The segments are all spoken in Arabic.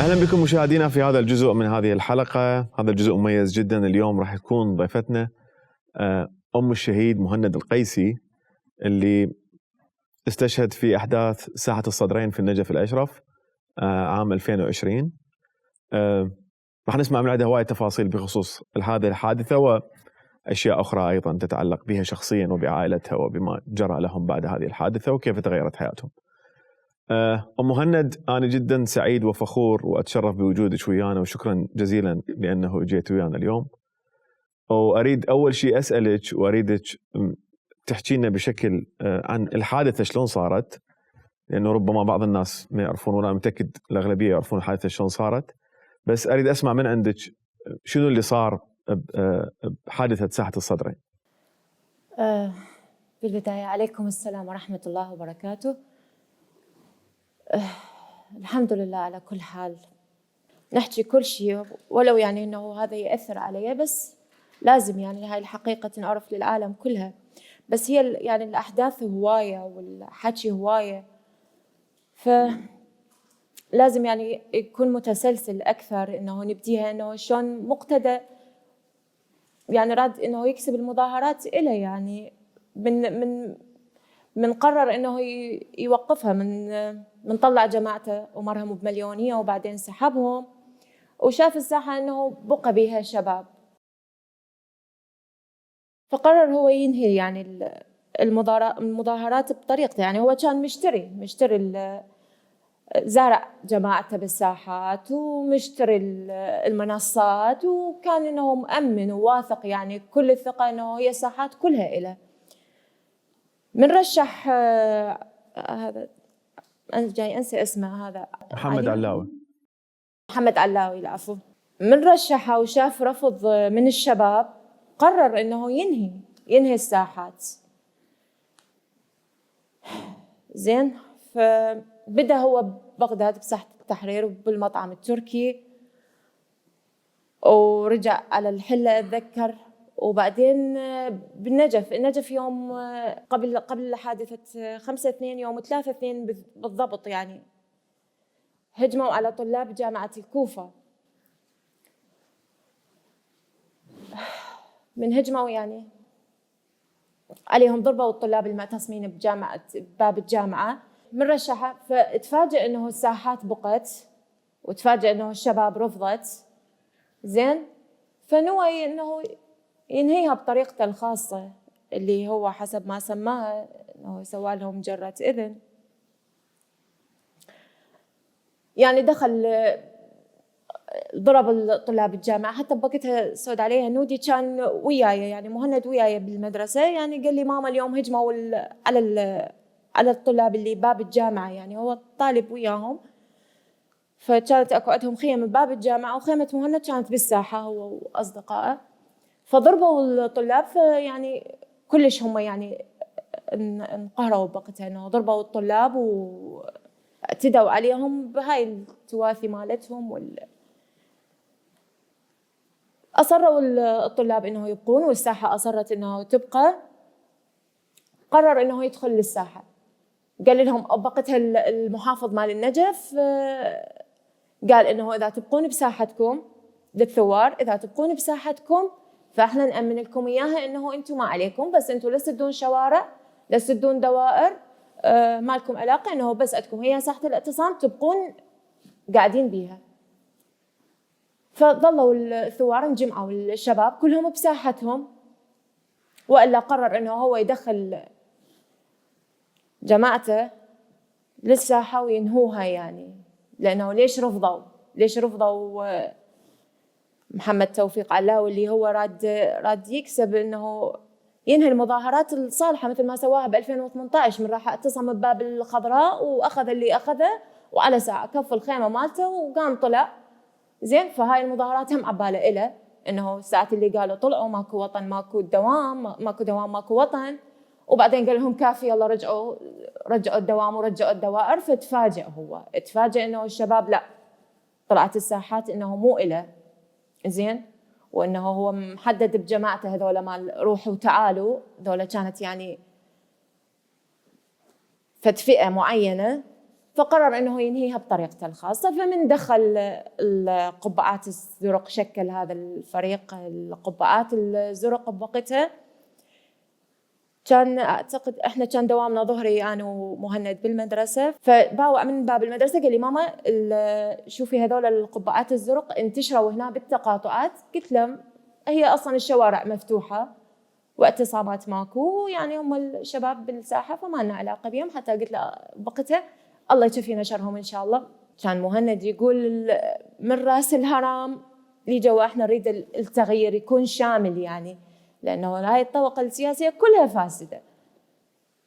أهلا بكم مشاهدينا في هذا الجزء من هذه الحلقة. هذا الجزء مميز جدا. اليوم راح تكون ضيفتنا أم الشهيد مهند القيسي اللي استشهد في أحداث ساحة الصدرين في النجف الأشرف عام 2020. راح نسمع من عندها هواية تفاصيل بخصوص هذه الحادثة وأشياء أخرى أيضا تتعلق بها شخصيا وبعائلتها وبما جرى لهم بعد هذه الحادثة وكيف تغيرت حياتهم. أم مهند، أنا جدا سعيد وفخور وأتشرف بوجودك ويانا، وشكرا جزيلا لأنه جيت ويانا اليوم. وأريد أول شيء أسألك وأريدك تحكي لنا بشكل عن الحادثة شلون صارت، لأنه ربما بعض الناس ما يعرفون، وأنا متأكد الأغلبية يعرفون الحادثة شلون صارت، بس أريد أسمع من عندك شنو اللي صار بحادثة ساحة الصدرين. بالبداية عليكم السلام ورحمة الله وبركاته. الحمد لله على كل حال. نحكي كل شيء ولو يعني إنه هذا يأثر علي، بس لازم يعني هاي الحقيقة تنعرف للعالم كلها. بس هي يعني الأحداث هواية والحكي هواية، فلازم يعني يكون متسلسل أكثر، إنه نبديها إنه شلون مقتدى يعني راد إنه يكسب المظاهرات إلى يعني من قرر إنه يوقفها، من طلع جماعته ومرهم بمليونية وبعدين سحبهم، وشاف الساحة إنه بقى بيها شباب، فقرر هو ينهي يعني المظاهرات بطريقته. يعني هو كان مشتري زارع جماعته بالساحات ومشتري المنصات، وكان إنه مأمن وواثق يعني كل الثقة إنه هي الساحات كلها إله. من رشح هذا أنا جاي أنسى اسمه، هذا محمد علاوي العفو. من رشحه وشاف رفض من الشباب، قرر إنه ينهي الساحات. زين، فبدأ هو ببغداد بساحة التحرير وبالمطعم التركي، ورجع على الحلة أتذكر، وبعدين بالنجف يوم قبل حادثة 5/2 يوم 3/2 بالضبط، يعني هجموا على طلاب جامعة الكوفة. من هجموا يعني عليهم، ضربوا الطلاب المعتصمين باب الجامعة. من رشحة فتفاجئ انه الساحات بقت، وتفاجئ انه الشباب رفضت. زين، فنوى انه ينهيها بطريقته الخاصة اللي هو حسب ما سماها انه سوى لهم جرة اذن. يعني دخل ضرب الطلاب الجامعة. حتى بوقتها سود عليها نودي كان وياي، يعني مهند وياي بالمدرسة، يعني قال لي ماما اليوم هجموا على الطلاب اللي باب الجامعة، يعني هو طالب وياهم، فكانت اكو عندهم خيم بباب الجامعة، وخيمة مهند كانت بالساحة هو وأصدقائه، فضربوا الطلاب. فيعني كلش هم يعني انقهروا بوقتها انه ضربوا الطلاب واعتدوا عليهم بهاي التواثي مالتهم أصروا الطلاب إنه يبقون، والساحة أصرت إنه تبقى. قرر إنه يدخل للساحة، قال لهم بقتها المحافظ مال النجف قال إنه إذا تبقون بساحتكم للثوار، إذا تبقون بساحتكم فإحنا نأمن لكم إياها، إنه أنتم ما عليكم، بس أنتم لا تسدون شوارع لا تسدون دوائر، ما لكم علاقة، إنه بس عندكم هي ساحة الاعتصام تبقون قاعدين بيها. فظلوا الثوار انجمعوا الشباب كلهم بساحتهم، وإلا قرر إنه هو يدخل جماعته للساحة وينهوها. يعني لأنه ليش رفضوا محمد توفيق علاوي اللي هو راد يكسب إنه ينهي المظاهرات الصالحة، مثل ما سواها ب2018 من راح اعتصم بباب الخضراء وأخذ اللي أخذه، وعلى ساعة كف الخيمة مالته وقام طلع. زين، فهاي المظاهرات هم عبالة إله إنه الساعات اللي قالوا طلعوا ماكو وطن ماكو دوام ماكو وطن، وبعدين قال لهم كافي يلا رجعوا الدوام ورجعوا الدوائر. فتفاجئ إنه الشباب لا، طلعت الساحات إنه مو إله. زين، وإنه هو محدد بجماعته هذول مال روحوا وتعالوا، هذول كانت يعني فئة معينة. فقرر انه ينهيها بطريقته الخاصه. فمن دخل القبعات الزرق شكل هذا الفريق القبعات الزرق بوقتها. كان اعتقد احنا كان دوامنا ظهري انا ومهند بالمدرسه، فباوع من باب المدرسه قال لي ماما شوفي هذول القبعات الزرق انتشروا هنا بالتقاطعات. قلت له هي اصلا الشوارع مفتوحه واعتصامات ماكو، يعني هم الشباب بالساحه فما لنا علاقه بهم. حتى قلت له وقتها الله يكفينا شرهم ان شاء الله. كان مهند يقول من راس الهرم لجوا احنا نريد التغيير يكون شامل، يعني لانه هاي الطبقه السياسيه كلها فاسده.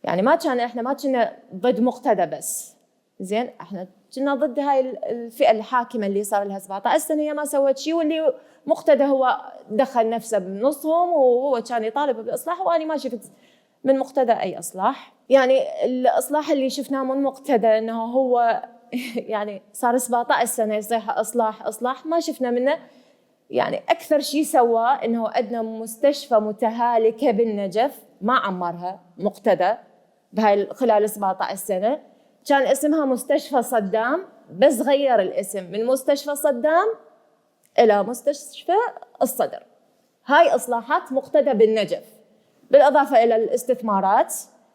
يعني ما كنا ضد مقتدى بس، زين احنا كنا ضد هاي الفئه الحاكمه اللي صار لها 17 سنه هي ما سوت شيء، واللي مقتدى هو دخل نفسه بنصهم وهو كان يطالب بالاصلاح، وانا ما شفت من مقتدى اي اصلاح. يعني الاصلاح اللي شفناه من مقتدى انه هو يعني صار 17 سنه يصيح اصلاح ما شفنا منه. يعني اكثر شيء سوى انه ادنى مستشفى متهالكه بالنجف ما عمرها مقتدى بهاي خلال 17 سنه. كان اسمها مستشفى صدام، بس غير الاسم من مستشفى صدام الى مستشفى الصدر. هاي اصلاحات مقتدى بالنجف، بالاضافه الى الاستثمارات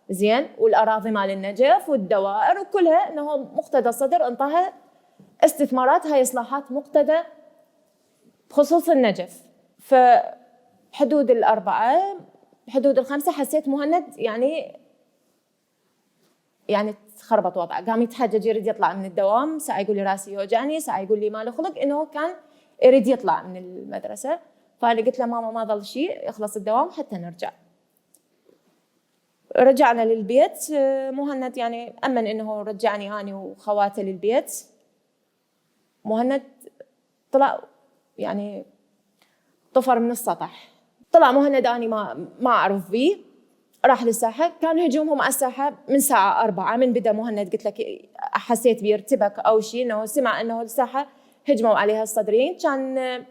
زين والاراضي مال النجف والدوائر وكلها، انه مقتدى الصدر انطاها استثمارات. هاي اصلاحات مقتدى بخصوص النجف. فحدود الأربعة بحدود الخمسة حسيت مهند يعني تخربط وضعه، قام يتحجج يريد يطلع من الدوام، ساعة يقول لي راسي يوجعني، ساعة يقول لي ما له خلق، انه كان يريد يطلع من المدرسة. فأنا قلت له ماما ما ظل شيء يخلص الدوام حتى نرجع. رجعنا للبيت، مهند يعني أمن انه رجعني أنا وخواته للبيت. مهند طلع يعني طفر من السطح، طلع مهند أنا ما أعرف بيه، راح للساحة. كان هجومهم على الساحة من ساعة 4 من بدأ مهند، قلت لك حسيت بيرتبك أو شيء، إنه سمع إنه الساحة هجموا عليها الصدريين. كان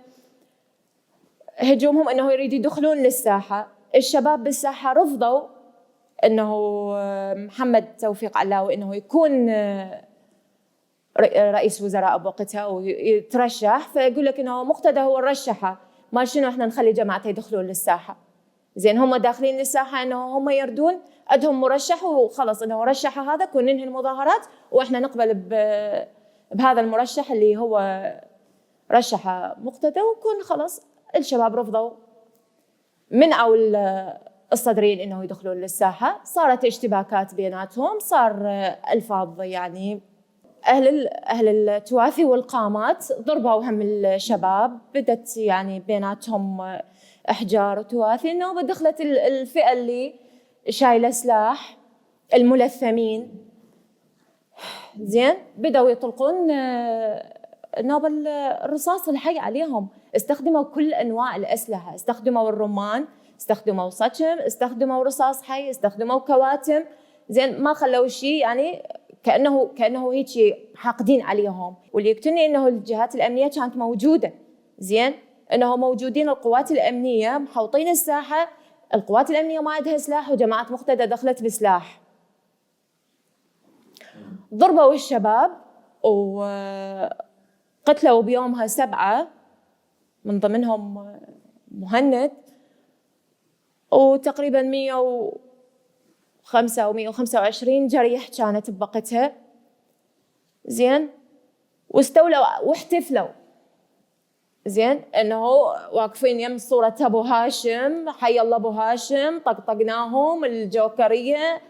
هجومهم إنه يريد يدخلون للساحة. الشباب بالساحة رفضوا إنه محمد توفيق علاوي إنه يكون رئيس وزراء بوقتها ويترشح، فيقول لك إنه مقتدى هو الرشحة، ما شنو إحنا نخلي جماعته يدخلون للساحة. زين هم داخلين للساحة إنه هم يردون عندهم مرشح وخلص، إنه رشحه هذا كون ننهي المظاهرات وإحنا نقبل بهذا المرشح اللي هو رشحه مقتدى وكون خلص. الشباب رفضوا، منعوا الصدريين إنه يدخلون للساحة. صارت اشتباكات بيناتهم، صار ألفاظ يعني أهل التواثي والقامات ضربوا هم الشباب، بدت يعني بيناتهم احجار وتواثي. انه دخلت الفئه اللي شايله سلاح الملثمين، زين بداوا يطلقون نوب الرصاص الحي عليهم. استخدموا كل انواع الاسلحه، استخدموا الرمان، استخدموا صجم، استخدموا رصاص حي، استخدموا كواتم. زين ما خلوا شيء، يعني كانه هيك حاقدين عليهم. واللي يقتلني انه الجهات الامنيه كانت موجوده، زين انه موجودين القوات الامنيه محوطين الساحه. القوات الامنيه ما عندها سلاح وجماعه مقتدى دخلت بسلاح، ضربوا الشباب وقتلوا بيومها 7 من ضمنهم مهند، وتقريبا 105 أو 125 جريح كانت بوقتها. زين واستولوا واحتفلوا، زين انه واقفين يم صورة ابو هاشم، حي الله ابو هاشم، طقطقناهم الجوكرية،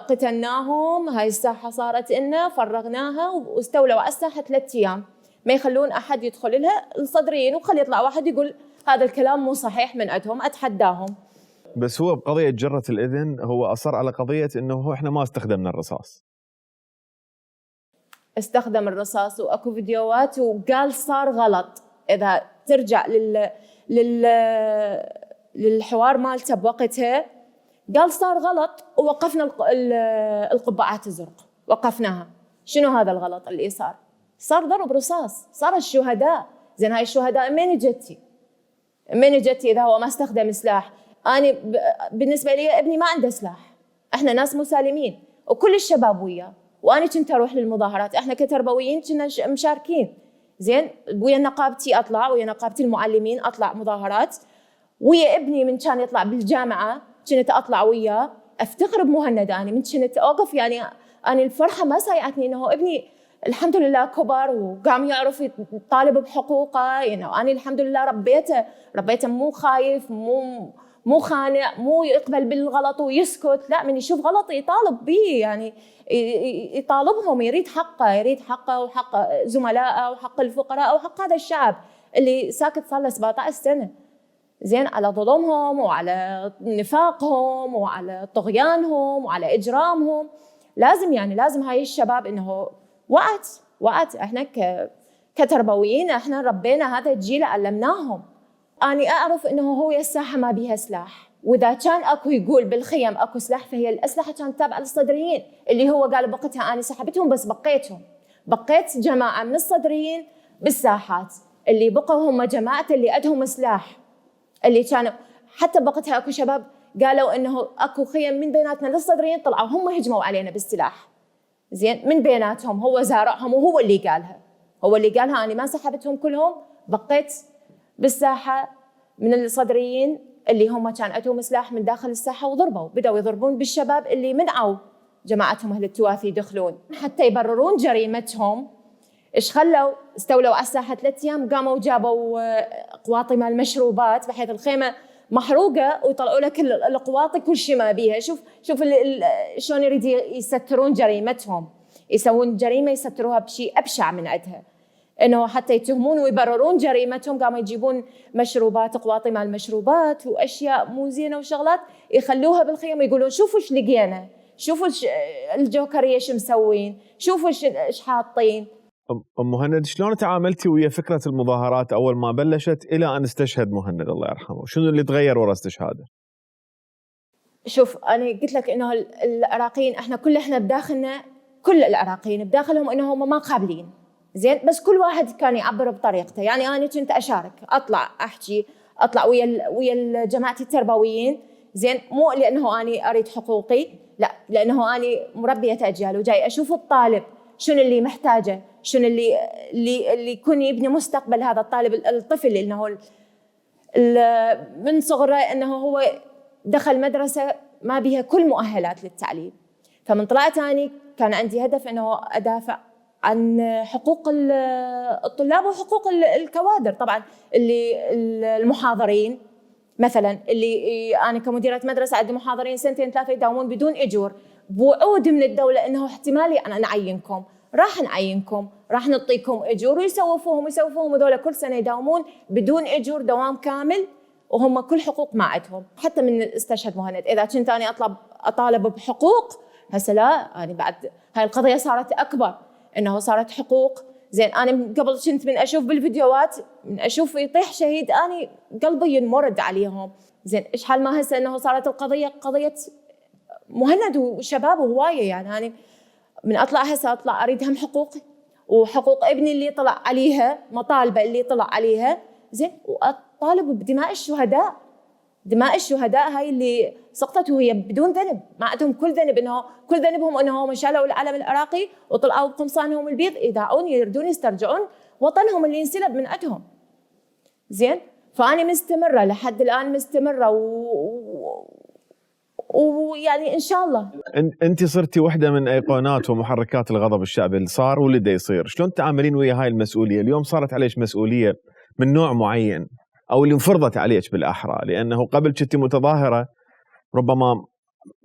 قتلناهم، هاي الساحة صارت لنا، فرغناها. واستولوا على الساحة 3 أيام ما يخلون احد يدخل لها الصدريين، وخلي يطلع واحد يقول هذا الكلام مو صحيح من عندهم، اتحداهم. بس هو بقضية جرة الإذن هو أصر على قضية إنه إحنا ما استخدمنا الرصاص. استخدم الرصاص واكو فيديوهات، وقال صار غلط. اذا ترجع للحوار مالته بوقتها قال صار غلط ووقفنا القبعات الزرق، وقفناها. شنو هذا الغلط اللي صار؟ صار ضرب رصاص، صار الشهداء. زين هاي الشهداء من جتي اذا هو ما استخدم سلاح؟ انا بالنسبه لي ابني ما عنده سلاح، احنا ناس مسالمين وكل الشباب وياه، وانا كنت اروح للمظاهرات، احنا كتربويين كنا مشاركين زين ويا نقابتي، اطلع ويا نقابتي المعلمين اطلع مظاهرات، ويا ابني من كان يطلع بالجامعه كنت اطلع وياه. افتخر بمهند، انا من كنت اوقف يعني انا الفرحه ما سايعتني انه ابني الحمد لله كبر وقام يعرف يطالب بحقوقه، يعني انا الحمد لله ربيته مو خايف، مو خانع، مو يقبل بالغلط ويسكت، لا من يشوف غلط يطالب به، يعني يطالبهم، يريد حقه وحق زملائه وحق الفقراء وحق هذا الشعب اللي ساكت صار له 17 سنه زين على ظلمهم وعلى نفاقهم وعلى طغيانهم وعلى اجرامهم. لازم هاي الشباب انه وقت احنا كتربويين احنا ربينا هذا الجيل، علمناهم. اني اعرف انه هو الساحه ما بيها سلاح، واذا كان اكو يقول بالخيم اكو سلاح فهي الاسلحه كانت تابعه للصدريين، اللي هو قال بوقتها اني سحبتهم بس بقيت جماعه من الصدريين بالساحات، اللي بقوا هم جماعه اللي عندهم سلاح، اللي كانوا حتى بوقتها اكو شباب قالوا انه اكو خيم من بيناتنا للصدريين طلعوا هم هجموا علينا بالسلاح زين من بيناتهم، هو زارعهم وهو اللي قالها انا ما سحبتهم كلهم، بقيت بالساحه من الصدريين اللي هم كان عندهم سلاح من داخل الساحه، وضربوا بدأوا يضربون بالشباب اللي منعوا جماعتهم اهل التواثي يدخلون حتى يبررون جريمتهم. ايش خلوا؟ استولوا على الساحه 3 ايام، قاموا وجابوا قواطي مال المشروبات بحيث الخيمه محروقه ويطلعوا لك القواطي كل شيء ما بيها. شوف شلون يريد يسترون جريمتهم، يسوون جريمه يستروها بشيء ابشع من عندها، انه حتى يتهمون ويبررون جريمتهم قاموا يجيبون مشروبات، قواطي مال المشروبات واشياء مو زينه وشغلات يخلوها بالخيم ويقولون شوفوا ايش لقينا، شوفوا الجوكريه ايش مسوين، شوفوا ايش حاطين. أم مهند، شلون تعاملتي ويا فكرة المظاهرات أول ما بلشت إلى أن استشهد مهند الله يرحمه؟ شنو اللي تغير ورا استشهاده؟ شوف أنا قلت لك إنه العراقيين إحنا بداخلنا، كل العراقيين بداخلهم إنه هم ما قابلين زين، بس كل واحد كان يعبر بطريقته. يعني أنا كنت أشارك، أطلع أحكي، أطلع ويا جماعتي التربويين زين، مو لأنه أنا أريد حقوقي، لا لأنه أنا مربية أجيال وجاي أشوف الطالب شنو اللي محتاجه، شنو اللي يكون يبني مستقبل هذا الطفل، انه من صغره انه هو دخل مدرسه ما بيها كل مؤهلات للتعليم. فمن طلعت اني كان عندي هدف انه ادافع عن حقوق الطلاب وحقوق الكوادر، طبعا اللي المحاضرين مثلا، اللي انا كمديره مدرسه عندي محاضرين 2 3 يداومون بدون اجور، بوعود من الدوله انه احتمالي انا نعينكم، راح نعطيكم اجور، ويسوفوهم هذول كل سنه يداومون بدون اجور دوام كامل، وهم كل حقوق ما عندهم. حتى من استشهد مهند اذا كنت انا اطالب بحقوق، هسه لا، انا بعد هاي القضيه صارت اكبر، انه صارت حقوق زين. انا قبل كنت من اشوف بالفيديوهات، من اشوف يطيح شهيد اني قلبي ينمرد عليهم زين. ايش حال ما هسه انه صارت القضيه قضيه مهند وشباب وهوايه. يعني انا من اطلع هسه اطلع اريد هم حقوقي وحقوق ابني اللي طلع عليها، مطالبه اللي طلع عليها زين، واطالب بدماء الشهداء، دماء الشهداء هاي اللي سقطت وهي بدون ذنب، ما عندهم كل ذنب، انه كل ذنبهم انهم شالوا العلم العراقي وطلعوا بقمصانهم البيض يدعون يردون يسترجعون وطنهم اللي انسلب من عندهم زين. فاني مستمره لحد الان، مستمره ويعني ان شاء الله. انت صرتي واحده من ايقونات ومحركات الغضب الشعبي اللي صار واللي دا يصير. شلون تعاملين ويا هاي المسؤوليه؟ اليوم صارت عليك مسؤوليه من نوع معين، او اللي انفرضت عليك بالاحرى، لانه قبل كنت متظاهره ربما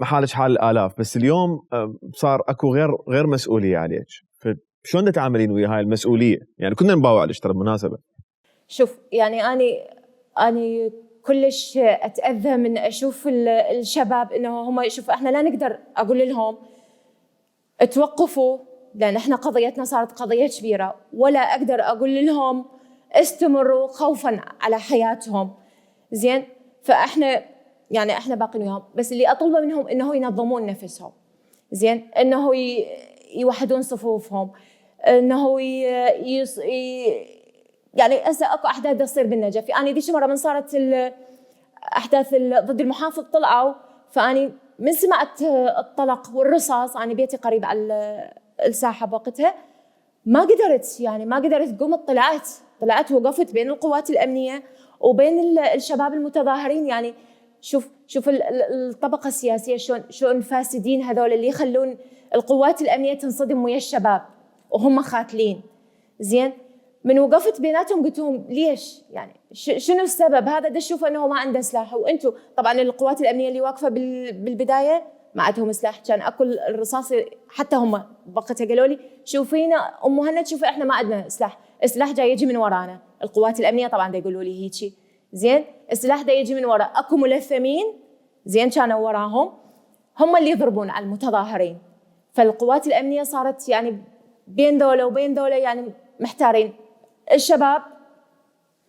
حالك حال الالاف، بس اليوم صار اكو غير مسؤوليه عليك. فشلون تتعاملين ويا هاي المسؤوليه؟ يعني كنا نباوع عليك ترى بالمناسبه. شوف يعني اني كلش اتاذى من اشوف الشباب انه هم، شوف احنا لا نقدر اقول لهم توقفوا لان احنا قضيتنا صارت قضيه كبيره، ولا اقدر اقول لهم استمروا خوفا على حياتهم زين. فاحنا يعني احنا باقين وياهم، بس اللي اطلبه منهم انه ينظمون نفسهم زين، انه يوحدون صفوفهم، انه يعني هسه اكو احداث تصير بالنجف. انا ذيك مره من صارت الاحداث ضد المحافظ طلعوا، فاني من سمعت الطلق والرصاص، انا بيتي قريب على الساحة بوقتها ما قدرت تقوم. طلعت وقفت بين القوات الأمنية وبين الشباب المتظاهرين. يعني شوف الطبقة السياسية شلون فاسدين هذول اللي يخلون القوات الأمنية تنصدم ويا الشباب وهم خاتلين. زين من وقفت بيناتهم قلت لهم ليش؟ يعني شنو السبب؟ هذا دا شوف انه ما عنده سلاح، وانتم طبعا القوات الامنيه اللي واقفه بالبدايه ما عندهم سلاح، كان اكو الرصاص. حتى هم وقتها قالوا لي شوفينا ام مهند، شوفي احنا ما عندنا سلاح، السلاح جاي يجي من ورانا. القوات الامنيه طبعا دا يقولوا لي هيجي. زين السلاح دا يجي من ورا، اكو ملثمين زين كانوا وراهم هم اللي يضربون على المتظاهرين. فالقوات الامنيه صارت يعني بين ذولا وبين ذولا يعني محتارين. الشباب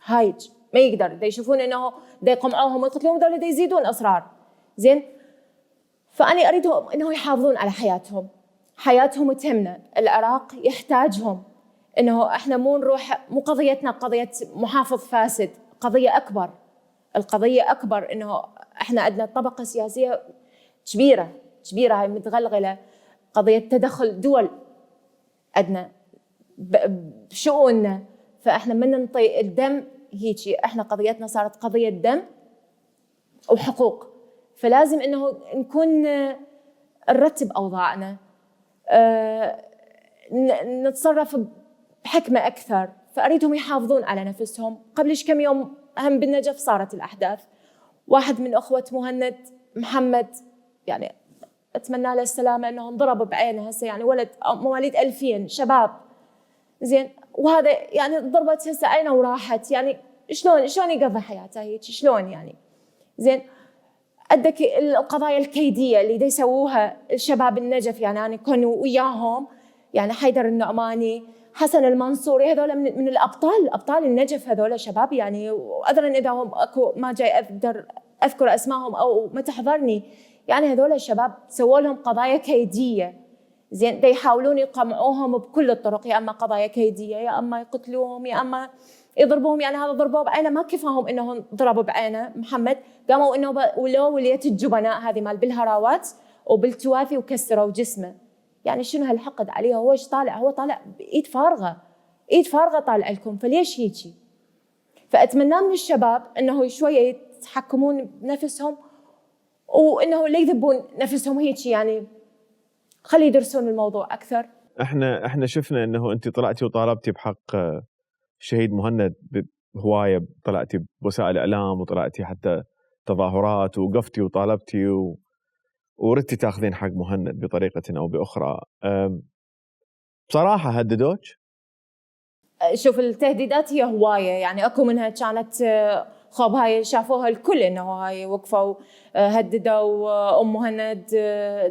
هايج ما يقدر، دا يشوفون انه دا يقمعوهم ويقتلوهم، ذولا دا يزيدون اصرار. زين فاني اريدهم انه يحافظون على حياتهم تهمنا، العراق يحتاجهم. انه احنا مو نروح، مو قضيتنا قضيه محافظ فاسد، قضيه اكبر. القضيه اكبر انه احنا عندنا طبقه سياسيه كبيره هاي متغلغله، قضيه تدخل دول عندنا بشؤوننا. فاحنا من ننطي الدم هيجي، احنا قضيتنا صارت قضيه دم وحقوق. فلازم انه نكون نرتب اوضاعنا، نتصرف بحكمه اكثر. فاريدهم يحافظون على نفسهم. قبلش كم يوم هم بالنجف صارت الاحداث، واحد من اخوه مهند محمد يعني اتمنى له السلامه، انه انضرب بعينه هسه، يعني ولد مواليد 2000 شباب. زين وهذا يعني ضربت هسه عينه وراحت. يعني شلون يقضي حياته هيك؟ شلون يعني؟ زين عندك القضايا الكيديه اللي دا يسووها الشباب النجف، يعني انا كنت وياهم، يعني حيدر النعماني، حسن المنصوري، هذول من ابطال النجف، هذول شباب يعني. وعذرا اذا هم اكو ما جاي اقدر اذكر اسمائهم او ما تحضرني، يعني هذول الشباب سووا لهم قضايا كيديه. زين دا يحاولون يقمعوهم بكل الطرق، يا اما قضايا كيديه، يا اما يقتلوهم، يا اما يضربوهم. يعني هذا ضربوه بعينه، ما كفاهم انهم ضربوا بعينه محمد، قاموا انه ولو وليه الجبناء هذه مال بالهراوات وبالتوافي وكسروا جسمه. يعني شنو هالحقد عليه؟ هو ايش طالع؟ هو طالع بايد فارغه طالع لكم، فليش هيجي؟ فاتمنى من الشباب انه شويه يتحكمون بنفسهم، وانه لا يذبون نفسهم هيك، يعني خلي يدرسون الموضوع اكثر. احنا شفنا انه انت طلعتي وطالبتي بحق الشهيد مهند بهوايه، طلعتي بوسائل الاعلام وطلعتي حتى تظاهرات، ووقفتي وطالبتي وردتي تاخذين حق مهند بطريقه او باخرى. بصراحه هددوك؟ شوف التهديدات هي هوايه، يعني اكو منها كانت خب هاي شافوها الكل، انه هاي وقفوا هددوا ام مهند،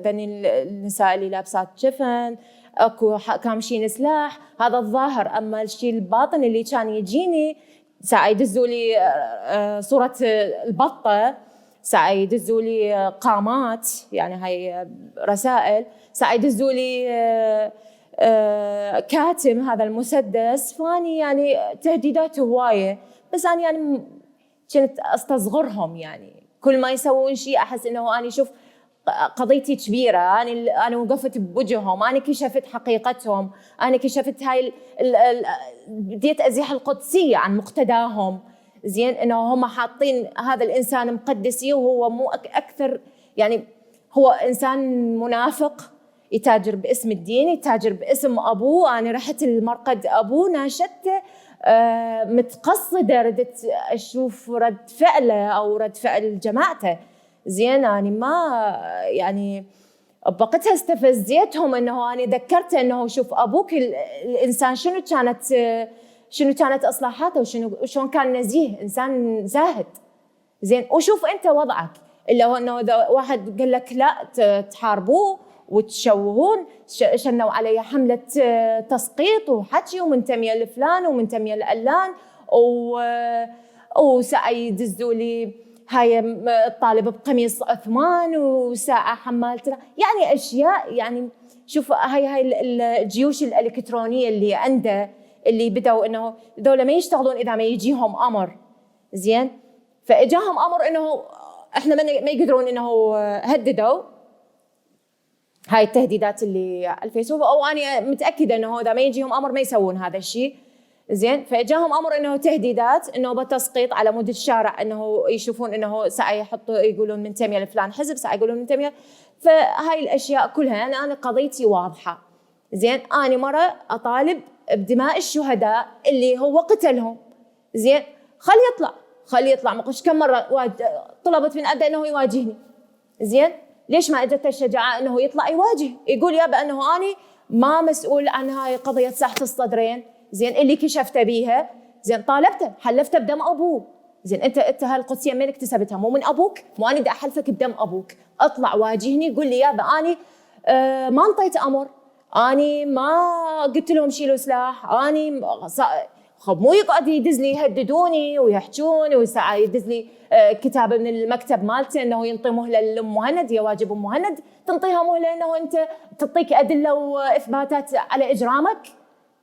دني النساء اللي لابسات جفن، اكو كامشين سلاح، هذا الظاهر. اما الشيء الباطن اللي كان يجيني ساعه يدزوا لي صوره البطه، ساعه يدزوا لي قامات، يعني هاي رسائل، ساعه يدزوا لي كاتم هذا المسدس. فاني يعني تهديدات هوايه، بس انا يعني كنت استصغرهم. يعني كل ما يسوون شيء احس انه انا شوف قضيتي كبيره، انا وقفت بوجههم، انا كشفت حقيقتهم، انا كشفت هاي بديت ازيح القدسيه عن مقتداهم. زين انه هم حاطين هذا الانسان مقدسي وهو مو اكثر، يعني هو انسان منافق يتاجر باسم الدين، يتاجر باسم ابوه. انا رحت المرقد ابوه ناشدته، متقصده، ردت اشوف رد فعله او رد فعل جماعته. زين انا ما يعني بوقتها استفزيتهم، انه انا ذكرته انه شوف ابوك الانسان شنو كانت اصلاحاته، وشلون كان نزيه، انسان زاهد. زين وشوف انت وضعك، اللي هو انه اذا واحد قال لك لا تحاربوه وتشوهون، شنوا علي حمله تسقيط وحكي ومنتميه لفلان ومنتميه لعلان، وساعه يدزوا لي هاي الطالب بقميص عثمان، وساعه حمالته، يعني اشياء. يعني شوف هاي الجيوش الالكترونيه اللي عنده، اللي بدأوا انه ذولا ما يشتغلون اذا ما يجيهم امر. زين فاجاهم امر انه احنا ما يقدرون، انه هددوا هاي التهديدات اللي على الفيسبوك، او انا متاكده انه اذا ما يجيهم امر ما يسوون هذا الشيء. زين، فاجاهم امر انه تهديدات انه بتسقيط على مود الشارع، انه يشوفون انه ساعه يحطوا يقولون منتميه لفلان حزب، ساعه يقولون منتميه. فهاي الاشياء كلها انا قضيتي واضحه. زين، انا مره اطالب بدماء الشهداء اللي هو قتلهم. زين، خلي يطلع مقش. كم مره طلبت من ابدا انه يواجهني. زين، ليش ما اجت الشجاعه انه يطلع يواجه، يقول يابا انه اني ما مسؤول عن هاي قضيه ساحه الصدرين، زين، اللي كشفت بيها. زين، طالبته حلفته بدم ابوه. زين، انت هالقدسيه من اكتسبتها؟ مو من ابوك؟ مو انا بدي احلفك بدم ابوك؟ اطلع واجهني، قول لي يابا اني ما انطيت امر، اني ما قلت لهم شيلوا سلاح، اني مو يقعد يدز لي يهددوني ويحجون وساعه يدز لي كتاب من المكتب مالته انه ينطي مهله لام مهند. يا واجب ام مهند تنطيها مهله انه انت تعطيك ادله واثباتات على اجرامك؟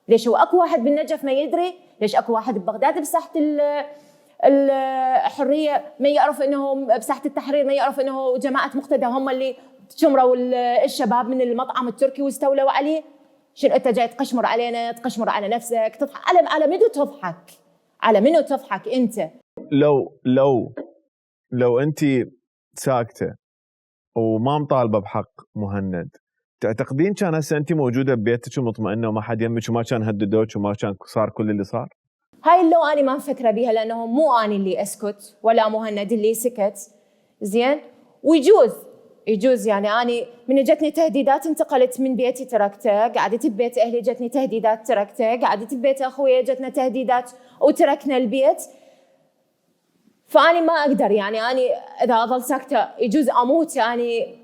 ليش هو اكو واحد بالنجف ما يدري؟ ليش اكو واحد ببغداد بساحه الحريه ما يعرف انه بساحه التحرير ما يعرف انه جماعه مقتدى هم اللي شمروا الشباب من المطعم التركي واستولوا عليه؟ شنو انت جاي تقشمر علينا، تقشمر على نفسك، تضحك على منو تضحك؟ على منو تضحك انت؟ لو انت ساكته وما مطالبه بحق مهند، تعتقدين كان هسه انت موجوده ببيتك ومطمئنه وما حد يمك وما كان هددوك وما كان صار كل اللي صار؟ هاي اللو انا ما مفكره بيها، لانه مو انا اللي اسكت ولا مهند اللي سكت. زين، ويجوز يعني اني من جتني تهديدات انتقلت من بيتي تركته، قعدت ببيت اهلي جتني تهديدات تركته، قعدت ببيت اخويا جتنا تهديدات وتركنا البيت. فاني ما اقدر يعني اني اذا اظل ساكته يجوز اموت يعني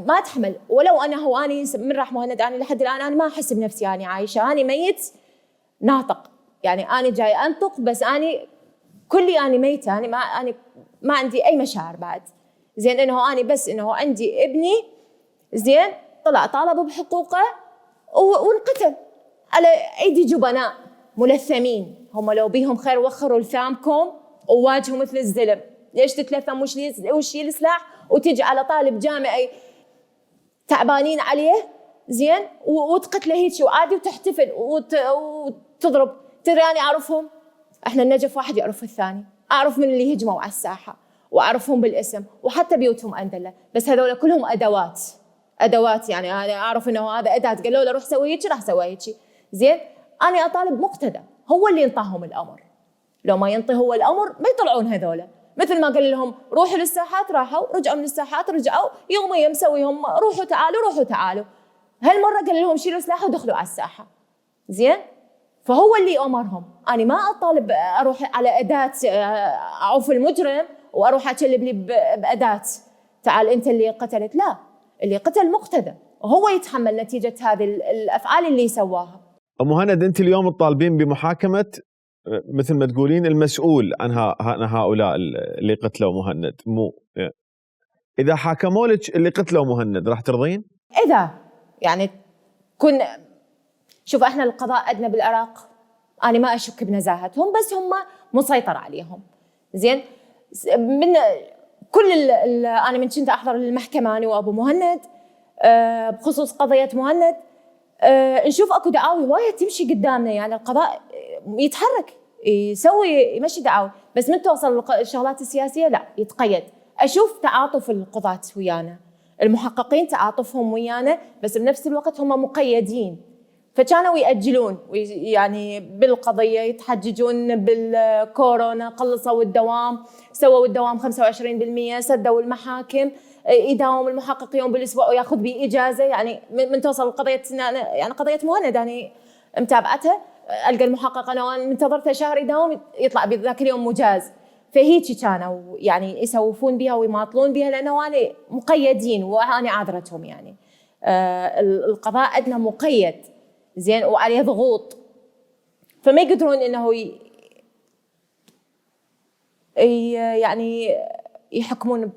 ما اتحمل. ولو انا اني من راح مهند اني لحد الان انا ما احس بنفسي اني عايشه، اني ميت ناطق. يعني اني جاي انطق بس اني كلي اني ميته، اني ما عندي اي مشاعر بعد. زين، انه اني بس انه عندي ابني زين طلع طالب بحقوقه وانقتل على ايدي جبناء ملثمين. هم لو بيهم خير وخروا لثامكم وواجهوا مثل الزلم. ليش تتلثم وشيل سلاح وتجي على طالب جامعي تعبانين عليه زين وتقتله هيك وعادي وتحتفل وتضرب؟ ترى أنا أعرفهم، إحنا النجف واحد يعرف الثاني، أعرف من اللي هجموا على الساحة وأعرفهم بالاسم وحتى بيوتهم أندلة، بس هذول كلهم أدوات. يعني أنا أعرف إنه هذا أداة، قالوا له روح سوي هيك راح سوي هيك. زين، أنا أطالب مقتدى هو اللي ينطاهم الأمر. لو ما ينطي هو الأمر ما يطلعون هذول. مثل ما قال لهم روحوا للساحات راحوا، رجعوا من الساحات رجعوا، يوميا مسويهم روحوا تعالوا. هالمرة قال لهم شيلوا سلاح ودخلوا على الساحة. زين، فهو اللي أمرهم. أنا ما أطالب أروح على أداة أعوف المجرم وأروح أشلب لي بأداة تعال أنت اللي قتلت. لا، اللي قتل مقتدى وهو يتحمل نتيجة هذه الأفعال اللي سواها. أم مهند، أنت اليوم الطالبين بمحاكمة مثل ما تقولين المسؤول عن هؤلاء اللي قتلوا مهند. مو إذا حاكموا لك اللي قتلوا مهند راح ترضين؟ إذا يعني شوف احنا القضاء عندنا بالعراق انا ما اشك بنزاهتهم، بس هم مسيطر عليهم. زين، من كل انا من كنت احضر المحكمه انا وابو مهند بخصوص قضيه مهند نشوف اكو دعاوي وايد تمشي قدامنا. يعني القضاء يتحرك يمشي دعاوي، بس من توصل الشغلات السياسيه لا يتقيد. اشوف تعاطف القضاة ويانا، المحققين تعاطفهم ويانا، بس بنفس الوقت هم مقيدين. فكانوا يأجلون يعني بالقضية، يتحججون بالكورونا، قلصوا الدوام، سووا الدوام 25%، سدوا المحاكم، يداوم المحقق يوم بالأسبوع وياخذ به إجازة. يعني من توصل القضية يعني قضية مهند يعني متابعتها، ألقى المحقق أنا منتظرته شهر يداوم يطلع بذاك اليوم مجاز. فهيك كانوا يعني يسوفون بها ويماطلون بها، لأنه أنا مقيدين وأنا عذرتهم. يعني القضاء عندنا مقيد زين وعليه ضغوط، فما يقدرون انه يعني يحكمون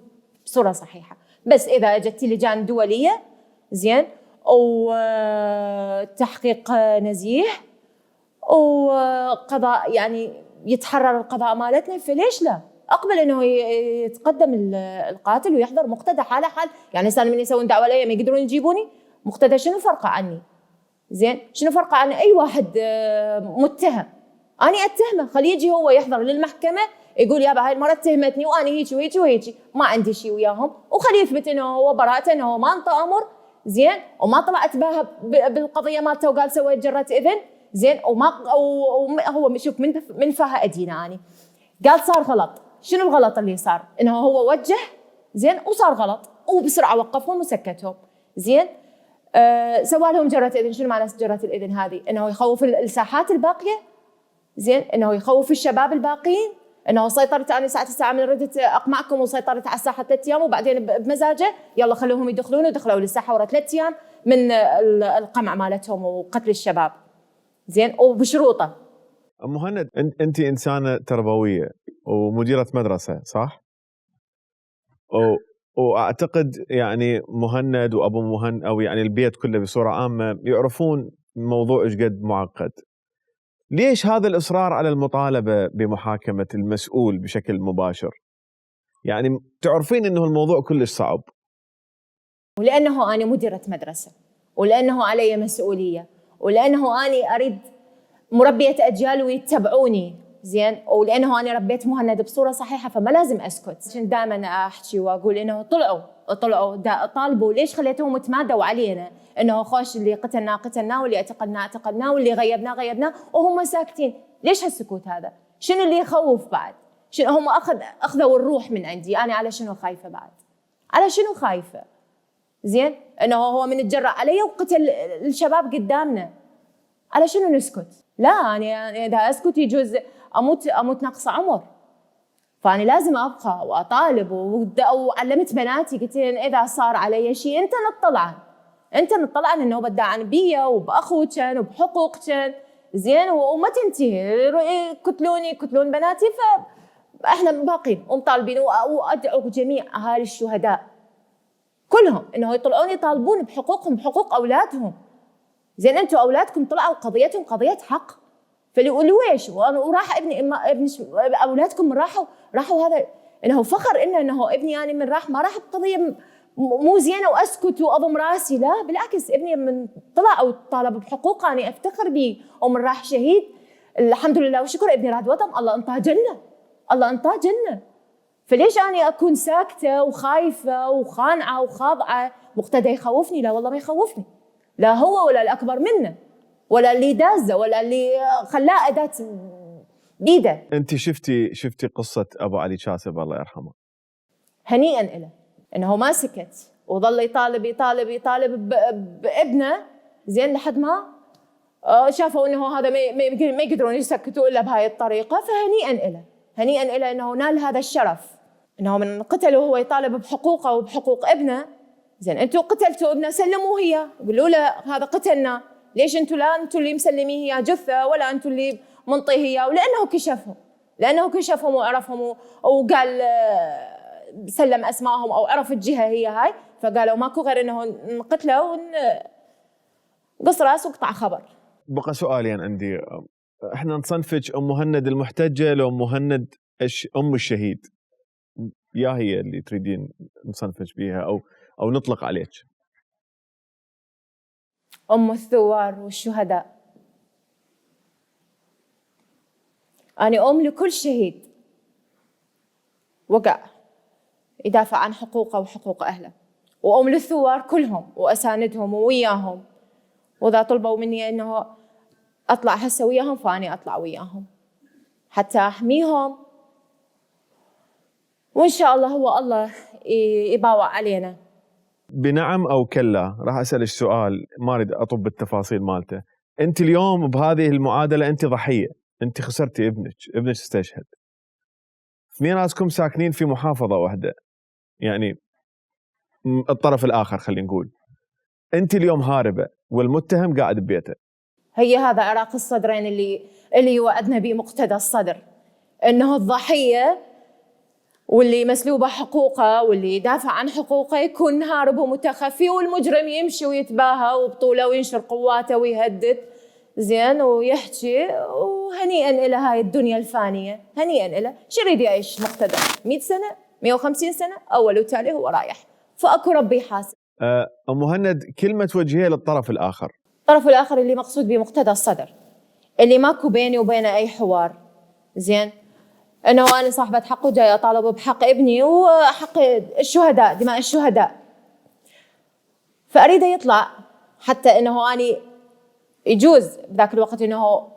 بصوره صحيحه. بس اذا اجت لجان دوليه زين وتحقيق نزيه وقضاء يعني يتحرر القضاء مالتنا، فليش لا؟ اقبل انه يتقدم القاتل ويحضر مقتدى حاله حال. يعني صار من يسوون دعوه علي ما يقدرون يجيبوني مقتدى، شنو فرقه عني؟ زين شنو فرقه عن اي واحد متهم؟ اني اتهمه، خليه يجي هو يحضر للمحكمه يقول يابا هاي المره اتهمتني واني هيك وهيك وهيك، ما عندي شيء وياهم، وخليه يثبت انه هو براءته، انه هو ما انطى امر زين، وما طلعت بها بالقضيه مالته وقال سويت جره اذن زين، وما هو شوف من فها ادينا اني قال صار غلط. شنو الغلط اللي صار؟ انه هو وجه زين وصار غلط وبسرعه وقفهم وسكتهم زين. سوى لهم جرة إذن. شنو معنى جرة الإذن هذه؟ إنه يخوف الساحات الباقية زين، إنه يخوف الشباب الباقيين، إنه سيطرت أنا ساعة 9 من ردت أقمعكم وسيطرت على الساحة 3 أيام وبعدين بمزاجه يلا خلوهم يدخلون، ودخلوا للساحة ورا 3 أيام من القمع مالتهم وقتل الشباب زين وبشروطه. مهند أنت إنسانة تربوية ومديرة مدرسة صح؟ واعتقد يعني مهند وابو مهند او يعني البيت كله بصوره عامه يعرفون الموضوع ايش قد معقد. ليش هذا الاصرار على المطالبه بمحاكمه المسؤول بشكل مباشر؟ يعني تعرفين انه الموضوع كلش صعب. ولانه انا مديره مدرسه، ولانه علي مسؤوليه، ولانه انا اريد مربيه اجيال ويتبعوني زين، ولانه انا ربيت مهند بصوره صحيحه فما لازم اسكت. كنت دائما احكي واقول انه طلعوا طالبوا، ليش خليتوهم يتمادوا علينا؟ انه خوش اللي قتلناه واللي اعتقلناه واللي غيبناه وهم ساكتين. ليش هالسكوت هذا؟ شنو اللي يخوف بعد؟ شنو هم اخذوا الروح من عندي؟ انا على شنو خايفه بعد؟ على شنو خايفه؟ زين انه هو من يتجرأ علي وقتل الشباب قدامنا، على شنو نسكت؟ لا انا اذا اسكت يجوز اموت ناقصه عمر، فانا لازم ابقى واطالب. وعلمت بناتي قلت لهم اذا صار علي شيء انت نطلع النوبه تداعن بيا وباخوتن وبحقوقتن زين، وما تنتهي يقتلون بناتي، فاحنا باقين ومطالبين. وادعو جميع اهالي الشهداء كلهم انه يطلعون يطالبون بحقوقهم بحقوق اولادهم زين. انتم اولادكم طلعوا قضيتهم قضيه حق، فلويش وراح ابني اولادكم راحوا هذا انه فخر انه ابني يعني من راح ما راح بقضيه مو زينه واسكت واضم راسي. لا بالعكس، ابني من طلع وطالب بحقوقه اني افتخر به، ومن راح شهيد الحمد لله وشكر. ابني راد وطن، الله انطاه جنه. فليش اني اكون ساكته وخايفه وخانعه وخاضعه؟ مقتدى يخوفني؟ لا والله ما يخوفني، لا هو ولا الاكبر منه ولا اللي دازه ولا اللي خلاه اداه بيده. انت شفتي قصه ابو علي كاسب الله يرحمه، هنيئا له انه ما سكت وظل يطالب بابنه زين لحد ما شافوا انه هذا ما يقدرون يسكتوا الا بهاي الطريقه. هنيئا له انه نال هذا الشرف، انه من قتله وهو يطالب بحقوقه وبحقوق ابنه. زين انتم قتلتوا ابنه، سلموه اياه، قولوا له هذا قتلنا، ليش انتم لا انتم اللي مسلميه اياه جثه ولا انتم اللي منطيه اياه؟ لانه كشفهم وعرفهم وقال سلم اسمائهم او عرف الجهه هي هاي، فقالوا ماكو غير انه نقتله ونقص راس وقطع خبر. بقى سؤالين عندي، احنا نصنفج ام مهند المحتجه لو مهند ام الشهيد؟ يا هي اللي تريدين نصنفج بيها او نطلق عليك؟ ام الثوار والشهداء. أنا أم لكل شهيد وقع يدافع عن حقوقه وحقوق أهله، وأم للثوار كلهم وأساندهم ووياهم، وإذا طلبوا مني أنه أطلع هسه وياهم فأني أطلع وياهم حتى أحميهم، وإن شاء الله هو الله يباوع علينا. بنعم أو كلا راح أسألك سؤال ما أريد أطب بالتفاصيل مالته. أنت اليوم بهذه المعادلة أنت ضحية، أنت خسرتي ابنك استشهد، اثنين راسكم ساكنين في محافظة واحدة، يعني الطرف الآخر خلينا نقول، أنت اليوم هاربة والمتهم قاعد ببيته. هي هذا عراق الصدرين اللي يوعدنا به مقتدى الصدر، إنه الضحية واللي مسلوبة حقوقه واللي يدافع عن حقوقه يكون هارب ومتخفي، والمجرم يمشي ويتباهى وبطوله وينشر قواته ويهدد زين ويحكي وهنيئا إلى هاي الدنيا الفانية، هنيئا إلى شو يريد يعيش مقتدر 100 سنة 150 سنة أول وتالي هو رايح، فأكو ربي يحاسب. أم مهند كلمة توجهيها للطرف الآخر. الطرف الآخر اللي مقصود بمقتدى الصدر، اللي ماكو بيني وبينه أي حوار، زين أنه أنا صاحبة حق وجاي أطالب بحق ابني وحق الشهداء، دماء الشهداء، فأريد يطلع حتى أنه أني يجوز بذاك الوقت أنه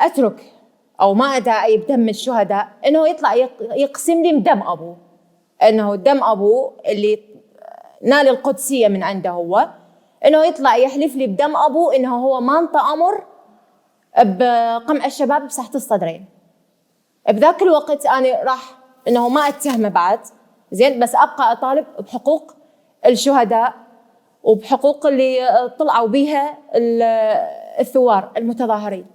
أترك أو ما أداعي بدم الشهداء، أنه يطلع يقسم لي بدم أبوه، أنه دم أبوه اللي نال القدسية من عنده هو، أنه يطلع يحلف لي بدم أبوه أنه هو ما انطى أمر بقمع الشباب بساحة الصدرين. بذاك الوقت أنا راح أنه ما أتهمه بعد، زين، بس أبقى أطالب بحقوق الشهداء وبحقوق اللي طلعوا بيها الثوار المتظاهرين.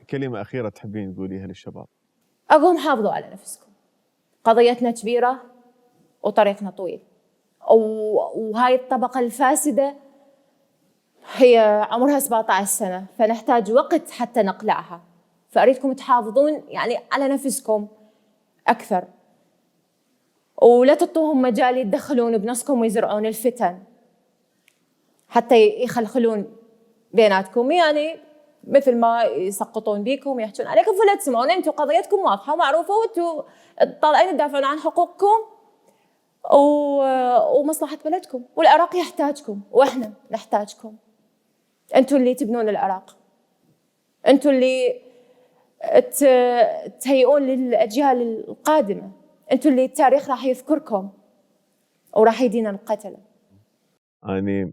كلمة أخيرة تحبين تقوليها للشباب؟ أقوم حافظوا على نفسكم، قضيتنا كبيرة وطريقنا طويل، وهاي الطبقة الفاسدة هي عمرها 17 سنة، فنحتاج وقت حتى نقلعها، فأريدكم تحافظون يعني على نفسكم أكثر، ولا تعطوهم مجال يتدخلون بنفسكم ويزرعون الفتن حتى يخلخلون بيناتكم، يعني مثل ما يسقطون بيكم ويحجون عليكم، فلا تسمعون. أنتم قضيتكم واضحة ومعروفة، وأنتم طالعين تدافعون عن حقوقكم ومصلحة بلدكم، والعراق يحتاجكم وإحنا نحتاجكم. أنتم اللي تبنون العراق، أنتم اللي تهيئون للأجيال القادمة، أنتم اللي التاريخ راح يذكركم وراح يدين القتلة. أنا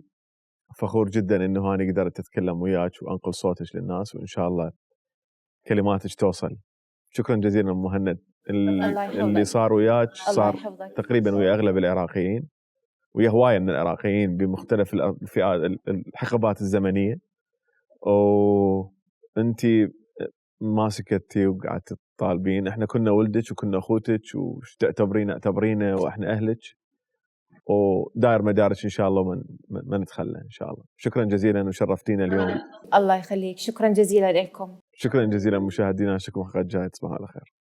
فخور جدا إنه أنا قدرت أتكلم وياك وأنقل صوتك للناس، وإن شاء الله كلماتك توصل. شكرا جزيلا أم مهند. اللي صار وياك صار تقريبا ويا أغلب العراقيين، ويا هواية من العراقيين بمختلف الحقبات الزمنية، وأنتي ما سكتي وقعدت تطالبين. احنا كنا ولدك وكنا اخوتك وتعتبرينا اعتبرينا واحنا اهلك، وداير مدارك ان شاء الله ما نتخلى ان شاء الله. شكرا جزيلا وشرفتينا اليوم. الله يخليك، شكرا جزيلا لكم. شكرا جزيلا مشاهدينا، اشوفكم حلقة جاية. تصبحوا على خير.